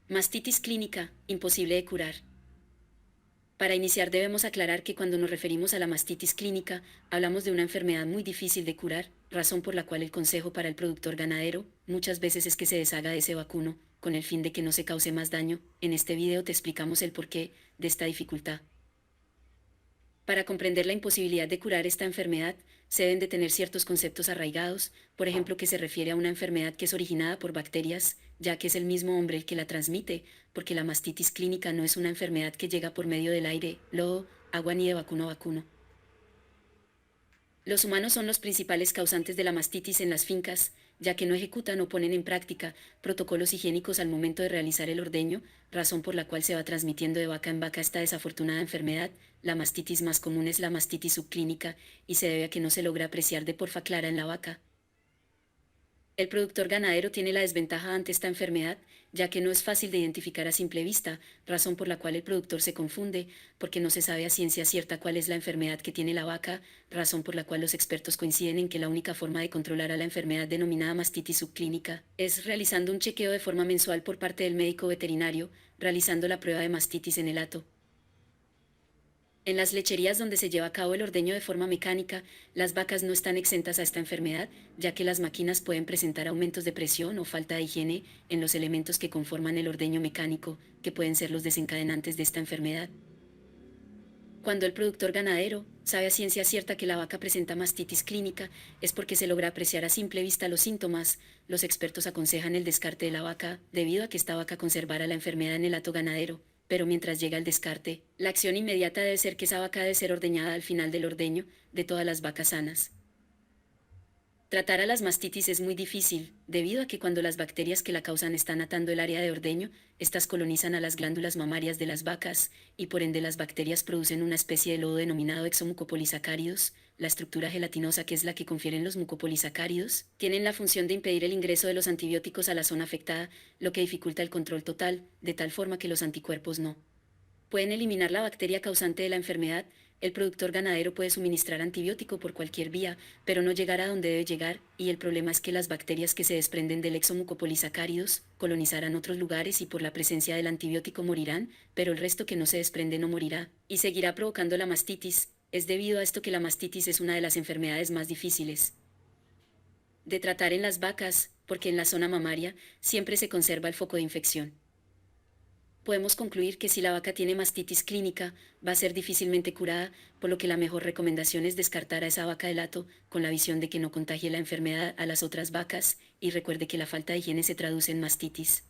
Mastitis clínica, imposible de curar. Para iniciar debemos aclarar que cuando nos referimos a la mastitis clínica, hablamos de una enfermedad muy difícil de curar, razón por la cual el consejo para el productor ganadero muchas veces es que se deshaga de ese vacuno, con el fin de que no se cause más daño. En este video te explicamos el porqué de esta dificultad. Para comprender la imposibilidad de curar esta enfermedad, se deben de tener ciertos conceptos arraigados, por ejemplo que se refiere a una enfermedad que es originada por bacterias, ya que es el mismo hombre el que la transmite, porque la mastitis clínica no es una enfermedad que llega por medio del aire, lodo, agua ni de vacuno a vacuno. Los humanos son los principales causantes de la mastitis en las fincas, ya que no ejecutan o ponen en práctica protocolos higiénicos al momento de realizar el ordeño, razón por la cual se va transmitiendo de vaca en vaca esta desafortunada enfermedad. La mastitis más común es la mastitis subclínica y se debe a que no se logra apreciar de porfa clara en la vaca. El productor ganadero tiene la desventaja ante esta enfermedad, ya que no es fácil de identificar a simple vista, razón por la cual el productor se confunde, porque no se sabe a ciencia cierta cuál es la enfermedad que tiene la vaca, razón por la cual los expertos coinciden en que la única forma de controlar a la enfermedad denominada mastitis subclínica es realizando un chequeo de forma mensual por parte del médico veterinario, realizando la prueba de mastitis en el hato. En las lecherías donde se lleva a cabo el ordeño de forma mecánica, las vacas no están exentas a esta enfermedad, ya que las máquinas pueden presentar aumentos de presión o falta de higiene en los elementos que conforman el ordeño mecánico, que pueden ser los desencadenantes de esta enfermedad. Cuando el productor ganadero sabe a ciencia cierta que la vaca presenta mastitis clínica, es porque se logra apreciar a simple vista los síntomas. Los expertos aconsejan el descarte de la vaca, debido a que esta vaca conservará la enfermedad en el hato ganadero. Pero mientras llega el descarte, la acción inmediata debe ser que esa vaca debe ser ordeñada al final del ordeño de todas las vacas sanas. Tratar a las mastitis es muy difícil, debido a que cuando las bacterias que la causan están atando el área de ordeño, estas colonizan a las glándulas mamarias de las vacas, y por ende las bacterias producen una especie de lodo denominado exomucopolisacáridos. La estructura gelatinosa, que es la que confieren los mucopolisacáridos, tienen la función de impedir el ingreso de los antibióticos a la zona afectada, lo que dificulta el control total, de tal forma que los anticuerpos no pueden eliminar la bacteria causante de la enfermedad. El productor ganadero puede suministrar antibiótico por cualquier vía, pero no llegará a donde debe llegar, y el problema es que las bacterias que se desprenden del exomucopolisacáridos colonizarán otros lugares y por la presencia del antibiótico morirán, pero el resto que no se desprende no morirá, y seguirá provocando la mastitis. Es debido a esto que la mastitis es una de las enfermedades más difíciles de tratar en las vacas, porque en la zona mamaria siempre se conserva el foco de infección. Podemos concluir que si la vaca tiene mastitis clínica, va a ser difícilmente curada, por lo que la mejor recomendación es descartar a esa vaca del hato, con la visión de que no contagie la enfermedad a las otras vacas, y recuerde que la falta de higiene se traduce en mastitis.